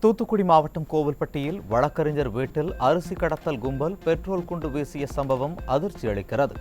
தூத்துக்குடி மாவட்டம் கோவில்பட்டியில் வழக்கறிஞர் வீட்டில் அரிசி கடத்தல் கும்பல் பெட்ரோல் குண்டு வீசிய சம்பவம் அதிர்ச்சி அளிக்கிறது.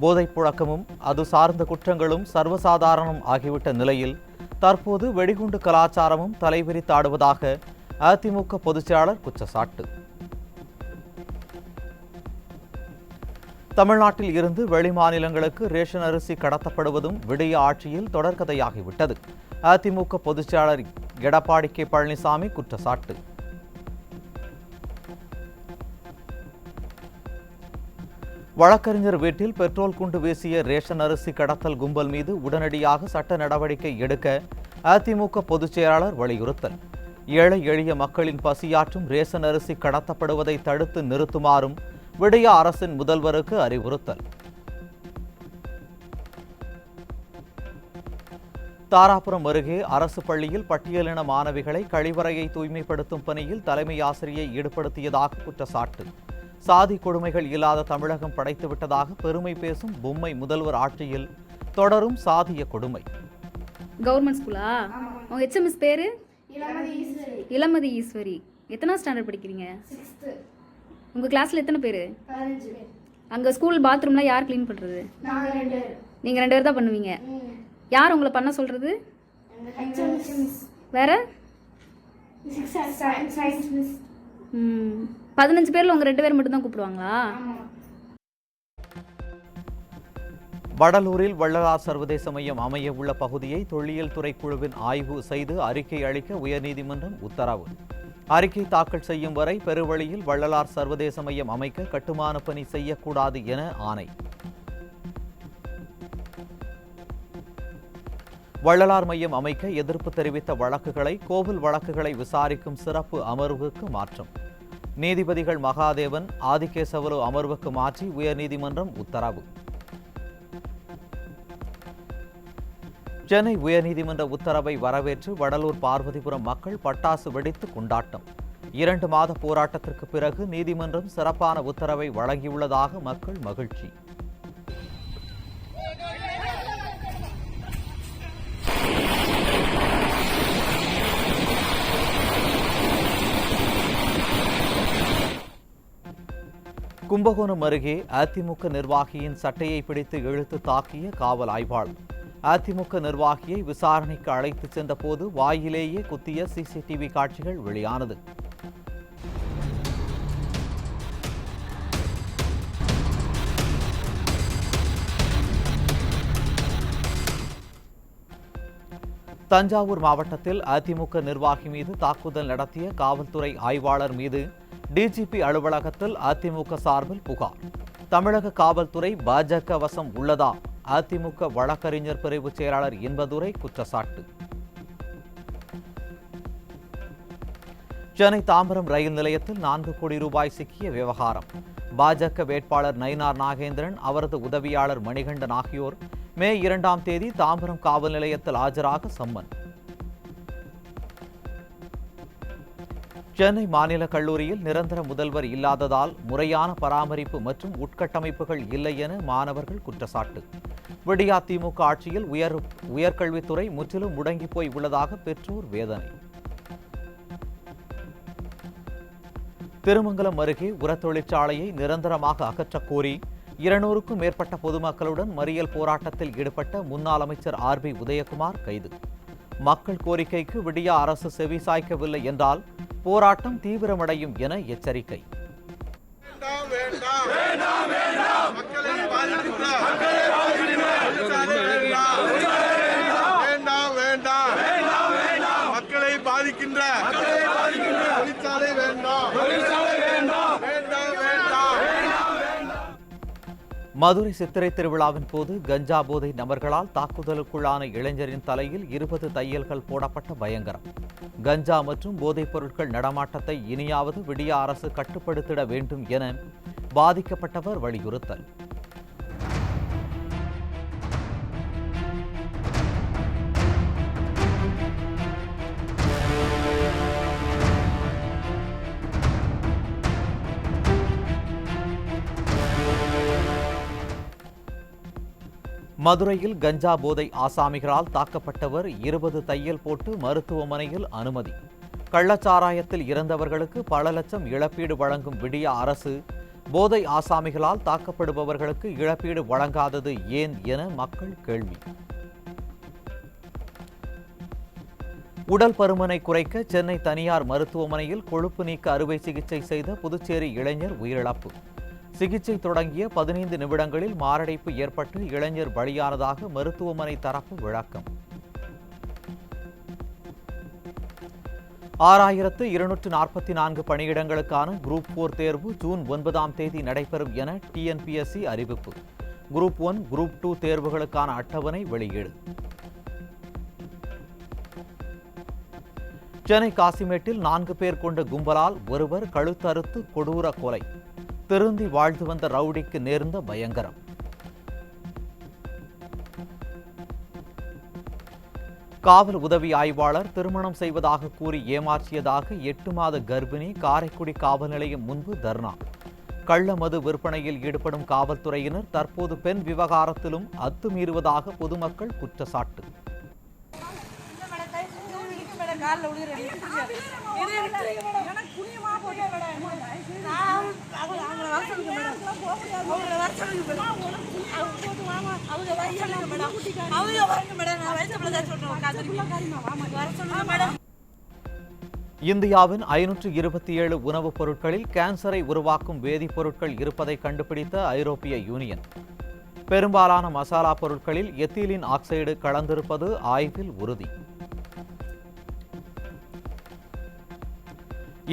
போதைப் புழக்கமும் அது சார்ந்த குற்றங்களும் சர்வசாதாரணம் ஆகிவிட்ட நிலையில் தற்போது வெடிகுண்டு கலாச்சாரமும் தலைவிரித்தாடுவதாக அதிமுக பொதுச்செயலாளர் குற்றச்சாட்டு. தமிழ்நாட்டில் இருந்து வெளிமாநிலங்களுக்கு ரேஷன் அரிசி கடத்தப்படுவதும் விடிய ஆட்சியில் தொடர்கதையாகிவிட்டது. அதிமுக பொதுச்செயலாளர் எடப்பாடி கே பழனிசாமி குற்றச்சாட்டு. வழக்கறிஞர் வீட்டில் பெட்ரோல் குண்டு வீசிய ரேஷன் அரிசி கடத்தல் கும்பல் மீது உடனடியாக சட்ட நடவடிக்கை எடுக்க அதிமுக பொதுச்செயலாளர் வலியுறுத்தல். ஏழை எளிய மக்களின் பசியாற்றும் ரேஷன் அரிசி கடத்தப்படுவதை தடுத்து நிறுத்துமாறும் விடிய அரசின் முதல்வருக்கு அறிவுறுத்தல். தாராபுரம் அருகே அரசு பள்ளியில் பட்டியலின மாணவிகளை கழிவறையை தூய்மைப்படுத்தும் பணியில் தலைமை ஆசிரியை ஈடுபடுத்தியதாக குற்றச்சாட்டு. சாதி கொடுமைகள் இல்லாத தமிழகம் படைத்துவிட்டதாக பெருமை பேசும் பொம்மை முதல்வர் ஆட்சியில் தொடரும் சாதிய கொடுமை. கவர்மெண்ட் ஸ்கூலா? உங்க HMS பேரு? இளமதி ஈஸ்வரி. எத்தனை ஸ்டாண்டர்ட் படிக்கிறீங்க? உங்க கிளாஸ்ல எத்தனை பேரு? 15 பேர். அங்க ஸ்கூல் பாத்ரூம்லாம் யார் க்ளீன் பண்றது? நாங்க 2 பேர். நீங்க 2 பேர் தான் பண்ணுவீங்க. யார் உங்களை பண்ண சொல்றது? வேற? Science miss. 15 பேர்ல உங்க 2 பேர் மட்டும் தான் கூப்பிடுவாங்களா? வடலூரில் வள்ளலார் சர்வதேச மையம் அமைய உள்ள பகுதியை தொல்லியல் துறை குழுவின் ஆய்வு செய்து அறிக்கை அளிக்க உயர்நீதிமன்றம் உத்தரவு. அறிக்கை தாக்கல் செய்யும் வரை பெருவழியில் வள்ளலார் சர்வதேச மையம் அமைக்க கட்டுமான பணி செய்யக்கூடாது என ஆணை. வள்ளலார் மையம் அமைக்க எதிர்ப்பு தெரிவித்த வழக்குகளை கோவில் வழக்குகளை விசாரிக்கும் சிறப்பு அமர்வுக்கு மாற்றம். நீதிபதிகள் மகாதேவன், ஆதிகேசவலு அமர்வுக்கு மாற்றி உயர்நீதிமன்றம் உத்தரவு. சென்னை உயர்நீதிமன்ற உத்தரவை வரவேற்று வடலூர் பார்வதிபுரம் மக்கள் பட்டாசு வெடித்து கொண்டாட்டம். 2 மாத போராட்டத்திற்கு பிறகு நீதிமன்றம் சிறப்பான உத்தரவை வழங்கியுள்ளதாக மக்கள் மகிழ்ச்சி. கும்பகோணம் அருகே அதிமுக நிர்வாகியின் சட்டையை பிடித்து இழுத்து தாக்கிய காவல் ஆய்வாளர். அதிமுக நிர்வாகியை விசாரணைக்கு அழைத்து சென்ற போது வாயிலேயே குத்திய சிசிடிவி காட்சிகள் வெளியானது. தஞ்சாவூர் மாவட்டத்தில் அதிமுக நிர்வாகி மீது தாக்குதல் நடத்திய காவல்துறை ஆய்வாளர் மீது டிஜிபி அலுவலகத்தில் அதிமுக சார்பில் புகார். தமிழக காவல்துறை பாஜக வசம் உள்ளதா? அதிமுக வழக்கறிஞர் பிரிவு செயலாளர் இன்பதுரை குற்றச்சாட்டு. சென்னை தாம்பரம் ரயில் நிலையத்தில் 4 கோடி ரூபாய் சிக்கிய விவகாரம். பாஜக வேட்பாளர் நயினார் நாகேந்திரன், அவரது உதவியாளர் மணிகண்டன் ஆகியோர் மே 2ஆம் தேதி தாம்பரம் காவல் நிலையத்தில் ஆஜராக சம்மன். சென்னை மாநில கல்லூரியில் நிரந்தர முதல்வர் இல்லாததால் முறையான பராமரிப்பு மற்றும் உட்கட்டமைப்புகள் இல்லை என மாணவர்கள் குற்றச்சாட்டு. விடியா திமுக ஆட்சியில் உயர்கல்வித்துறை முற்றிலும் முடங்கி போய் உள்ளதாக பெற்றோர் வேதனை. திருமங்கலம் அருகே உர தொழிற்சாலையை நிரந்தரமாக அகற்றக் கோரி 200க்கும் மேற்பட்ட பொதுமக்களுடன் மறியல் போராட்டத்தில் ஈடுபட்ட முன்னாள் அமைச்சர் RB உதயகுமார் கைது. மக்கள் கோரிக்கைக்கு விடியா அரசு செவிசாய்க்கவில்லை என்றால் போராட்டம் தீவிரமடையும் என எச்சரிக்கை. மக்களை பாதிக்கின்ற மதுரை சித்திரை திருவிழாவின் போது கஞ்சா போதை நபர்களால் தாக்குதலுக்குள்ளான இளைஞரின் தலையில் 20 தையல்கள் போடப்பட்ட பயங்கரம். கஞ்சா மற்றும் போதைப் பொருட்கள் நடமாட்டத்தை இனியாவது விடியா அரசு கட்டுப்படுத்திட வேண்டும் என பாதிக்கப்பட்டவர் வலியுறுத்தல். மதுரையில் கஞ்சா போதை ஆசாமிகளால் தாக்கப்பட்டவர் 20 தையல் போட்டு மருத்துவமனையில் அனுமதி. கள்ளச்சாராயத்தில் இறந்தவர்களுக்கு பல லட்சம் இழப்பீடு வழங்கும் விடிய அரசு போதை ஆசாமிகளால் தாக்கப்படுபவர்களுக்கு இழப்பீடு வழங்காதது ஏன் என மக்கள் கேள்வி. உடல் பருமனை குறைக்க சென்னை தனியார் மருத்துவமனையில் கொழுப்பு நீக்க அறுவை சிகிச்சை செய்த புதுச்சேரி இளைஞர் உயிரிழப்பு. சிகிச்சை தொடங்கிய 15 நிமிடங்களில் மாரடைப்பு ஏற்பட்டு இளைஞர் பலியானதாக மருத்துவமனை தரப்பு விளக்கம். 6244 பணியிடங்களுக்கான குரூப் 4 தேர்வு ஜூன் 9ஆம் தேதி நடைபெறும் என டிஎன்பிஎஸ்சி அறிவிப்பு. குரூப் 1, குரூப் 2 தேர்வுகளுக்கான அட்டவணை வெளியீடு. சென்னை காசிமேட்டில் 4 பேர் கொண்ட கும்பலால் ஒருவர் கழுத்தறுத்து கொடூர கொலை. திருந்தி வாழ்ந்து வந்த ரவுடிக்கு நேர்ந்த பயங்கரம். காவல் உதவி ஆய்வாளர் திருமணம் செய்வதாக கூறி ஏமாற்றியதாக 8 மாத கர்ப்பிணி காரைக்குடி காவல் நிலையம் முன்பு தர்ணா. கள்ள மது விற்பனையில் ஈடுபடும் காவல்துறையினர் தற்போது பெண் விவகாரத்திலும் அத்துமீறுவதாக பொதுமக்கள் குற்றச்சாட்டு. இந்தியாவின் 527 உணவுப் பொருட்களில் கேன்சரை உருவாக்கும் வேதிப்பொருட்கள் இருப்பதை கண்டுபிடித்த ஐரோப்பிய யூனியன். பெரும்பாலான மசாலா பொருட்களில் எத்திலீன் ஆக்சைடு கலந்திருப்பது ஆய்வில் உறுதி.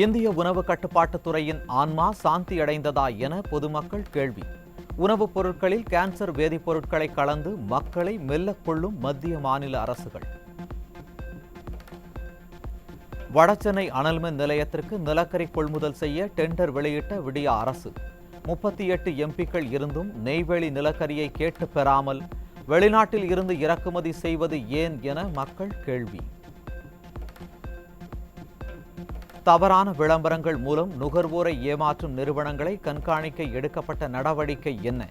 இந்திய உணவு கட்டுப்பாட்டுத் துறையின் ஆன்மா சாந்தி அடைந்ததா என பொதுமக்கள் கேள்வி. உணவுப் பொருட்களில் கேன்சர் வேதிப்பொருட்களை கலந்து மக்களை மெல்லக் கொள்ளும் மத்திய மாநில அரசுகள். வடசென்னை அனல்மின் நிலையத்திற்கு நிலக்கரி கொள்முதல் செய்ய டெண்டர் வெளியிட்ட விடிய அரசு. 38 எம்பிக்கள் இருந்தும் நெய்வேலி நிலக்கரியை கேட்டு பெறாமல் வெளிநாட்டில் இருந்து இறக்குமதி செய்வது ஏன் என மக்கள் கேள்வி. தவறான விளம்பரங்கள் மூலம் நுகர்வோரை ஏமாற்றும் நிறுவனங்களை கண்காணிக்க எடுக்கப்பட்ட நடவடிக்கை என்ன?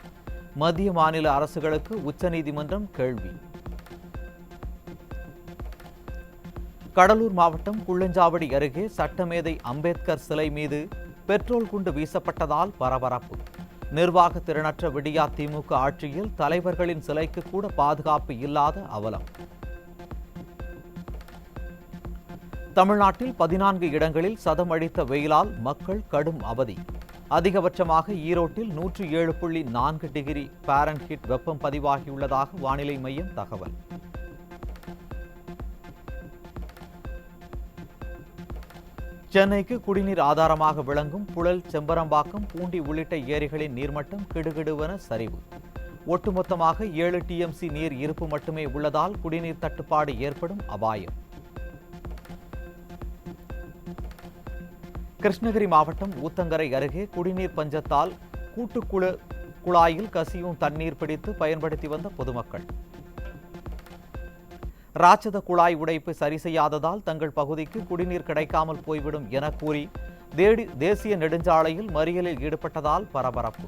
மத்திய மாநில அரசுகளுக்கு உச்சநீதிமன்றம் கேள்வி. கடலூர் மாவட்டம் குள்ளஞ்சாவடி அருகே சட்டமேதை அம்பேத்கர் சிலை மீது பெட்ரோல் குண்டு வீசப்பட்டதால் பரபரப்பு. நிர்வாக திறனற்ற விடியா திமுக ஆட்சியில் தலைவர்களின் சிலைக்கு கூட பாதுகாப்பு இல்லாத அவலம். தமிழ்நாட்டில் 14 இடங்களில் சதம் அடித்த வெயிலால் மக்கள் கடும் அவதி. அதிகபட்சமாக ஈரோட்டில் 107.4 டிகிரி ஃபாரன்ஹீட் வெப்பம் பதிவாகியுள்ளதாக வானிலை மையம் தகவல். சென்னைக்கு குடிநீர் ஆதாரமாக விளங்கும் புழல், செம்பரம்பாக்கம், பூண்டி உள்ளிட்ட ஏரிகளின் நீர்மட்டம் கிடுகிடுவென சரிவு. ஒட்டுமொத்தமாக 7 TMC நீர் இருப்பு மட்டுமே உள்ளதால் குடிநீர் தட்டுப்பாடு ஏற்படும் அபாயம். கிருஷ்ணகிரி மாவட்டம் ஊத்தங்கரை அருகே குடிநீர் பஞ்சத்தால் கூட்டுக்குழு குழாயில் கசியும் தண்ணீர் பிடித்து பயன்படுத்தி வந்த பொதுமக்கள். ராட்சத குழாய் உடைப்பு சரி செய்யாததால் தங்கள் பகுதிக்கு குடிநீர் கிடைக்காமல் போய்விடும் என கூறி தேசிய நெடுஞ்சாலையில் மறியலில் ஈடுபட்டதால் பரபரப்பு.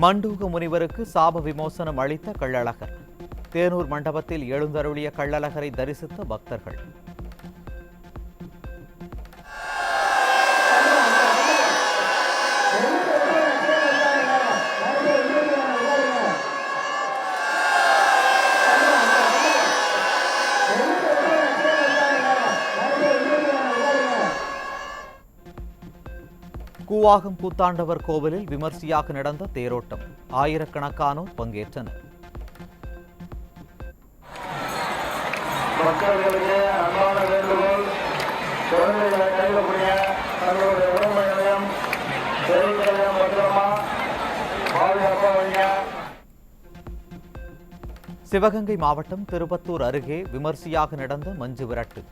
மண்டூக முனிவருக்கு சாப விமோசனம் அளித்த கள்ளழகர். தேனூர் மண்டபத்தில் எழுந்தருளிய கள்ளழகரை தரிசித்த பக்தர்கள். கூவாகம் கூத்தாண்டவர் கோவிலில் விமர்சையாக நடந்த தேரோட்டம். ஆயிரக்கணக்கானோர் பங்கேற்றனர். மக்களுக்கு அன்பான வேண்டுகோள், குழந்தைகளை கைவிடக்கூடிய தங்களுடைய உடமைகளையும் செய்திகளையும் பத்திரமா பாதுகாப்பாக வைங்க. சிவகங்கை மாவட்டம் திருப்பத்தூர் அருகே விமர்சையாக நடந்த மஞ்சு விரட்டு.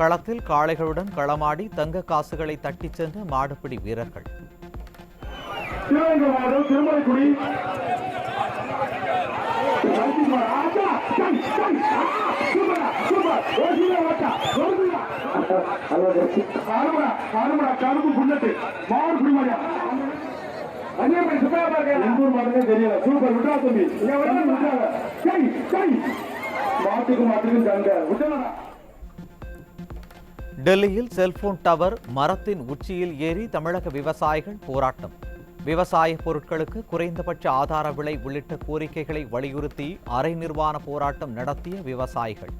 களத்தில் காளைகளுடன் களமாடி தங்க காசுகளை தட்டிச் சென்ற மாடுபிடி வீரர்கள். கருப்பு புல்லட்டு மாடு குடிமாடியா அஞ்சேபடி சுத்தா பாருங்க எங்கூர் மாடுனே தெரியல சூப்பர் விட்டா தம்பி இங்க வந்து விட்டாங்க கை மாட்டுக்கு சண்டை விட்டா. டெல்லியில் செல்போன் டவர் மரத்தின் உச்சியில் ஏறி தமிழக விவசாயிகள் போராட்டம். விவசாய பொருட்களுக்கு குறைந்தபட்ச ஆதார விலை உள்ளிட்ட கோரிக்கைகளை வலியுறுத்தி அரை நிர்வாண போராட்டம் நடத்திய விவசாயிகள்.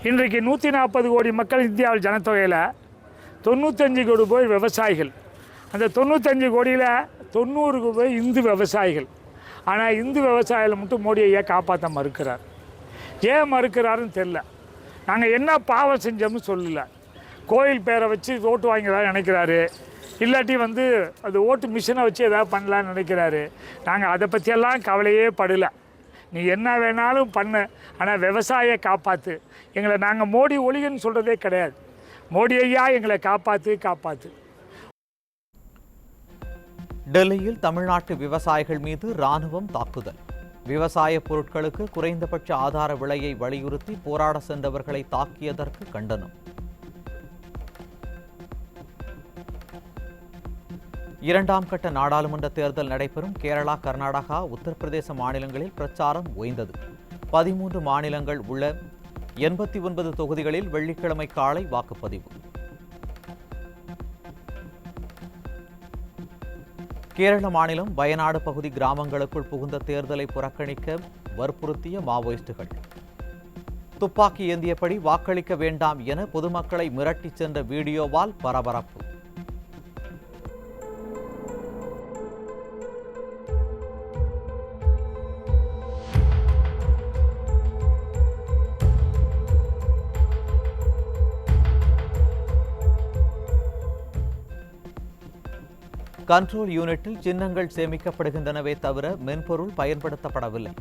இன்றைக்கு 140 கோடி மக்கள் இந்தியாவில் ஜனத்தொகையில் 95 கோடி பேர் விவசாயிகள். அந்த 95 கோடியில் 90 பேர் இந்து விவசாயிகள். ஆனால் இந்து விவசாயிகள் மட்டும் மோடி ஐயா காப்பாற்ற மறுக்கிறார். ஏன் மறுக்கிறாருன்னு தெரில. நாங்கள் என்ன பாவம் செஞ்சோம்னு சொல்லல. கோயில் பேரை வச்சு ஓட்டு வாங்கிறதா நினைக்கிறாரு, இல்லாட்டி அது ஓட்டு மிஷினை வச்சு எதாவது பண்ணலான்னு நினைக்கிறாரு. நாங்கள் அதை பற்றியெல்லாம் கவலையே படலை. நீ என்ன வேணாலும் பண்ணு, ஆனால் விவசாயியை காப்பாற்று. எங்களை நாங்கள் மோடி ஒழிகன்னு சொல்கிறதே கிடையாது. மோடி ஐயா எங்களை காப்பாற்று. டெல்லியில் தமிழ்நாட்டு விவசாயிகள் மீது ராணுவம் தாக்குதல். விவசாய பொருட்களுக்கு குறைந்தபட்ச ஆதார விலையை வலியுறுத்தி போராட சென்றவர்களை தாக்கியதற்கு கண்டனம். இரண்டாம் கட்ட நாடாளுமன்ற தேர்தல் நடைபெறும் கேரளா, கர்நாடகா, உத்தரப்பிரதேச மாநிலங்களில் பிரச்சாரம் ஓய்ந்தது. 13 மாநிலங்கள் உள்ள 89 தொகுதிகளில் வெள்ளிக்கிழமை காலை வாக்குப்பதிவு. கேரள மாநிலம் வயநாடு பகுதி கிராமங்களுக்குள் புகுந்த தேர்தலை புறக்கணிக்க வற்புறுத்திய மாவோயிஸ்டுகள். துப்பாக்கி ஏந்தியபடி வாக்களிக்க வேண்டாம் என பொதுமக்களை மிரட்டிச் சென்ற வீடியோவால் பரபரப்பு. கண்ட்ரோல் யூனிட்டில் சின்னங்கள் சேமிக்கப்படுகின்றனவே தவிர மென்பொருள் பயன்படுத்தப்படவில்லை.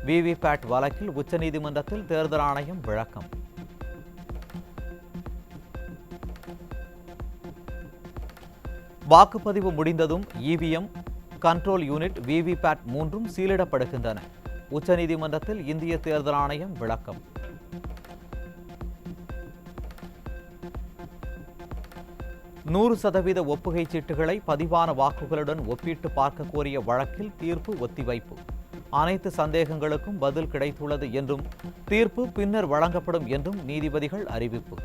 விவிபேட் வழக்கில் உச்சநீதிமன்றத்தில் தேர்தல் ஆணையம் விளக்கம். வாக்குப்பதிவு முடிந்ததும் இவிஎம், கண்ட்ரோல் யூனிட், விவிபேட் மூன்றும் சீலிடப்படுகின்றன. உச்சநீதிமன்றத்தில் இந்திய தேர்தல் ஆணையம் விளக்கம். நூறு சதவீத ஒப்புகை சீட்டுகளை பதிவான வாக்குகளுடன் ஒப்பிட்டு பார்க்க கோரிய வழக்கில் தீர்ப்பு ஒத்திவைப்பு. அனைத்து சந்தேகங்களுக்கும் பதில் கிடைத்துள்ளது என்றும் தீர்ப்பு பின்னர் வழங்கப்படும் என்றும் நீதிபதிகள் அறிவிப்பு.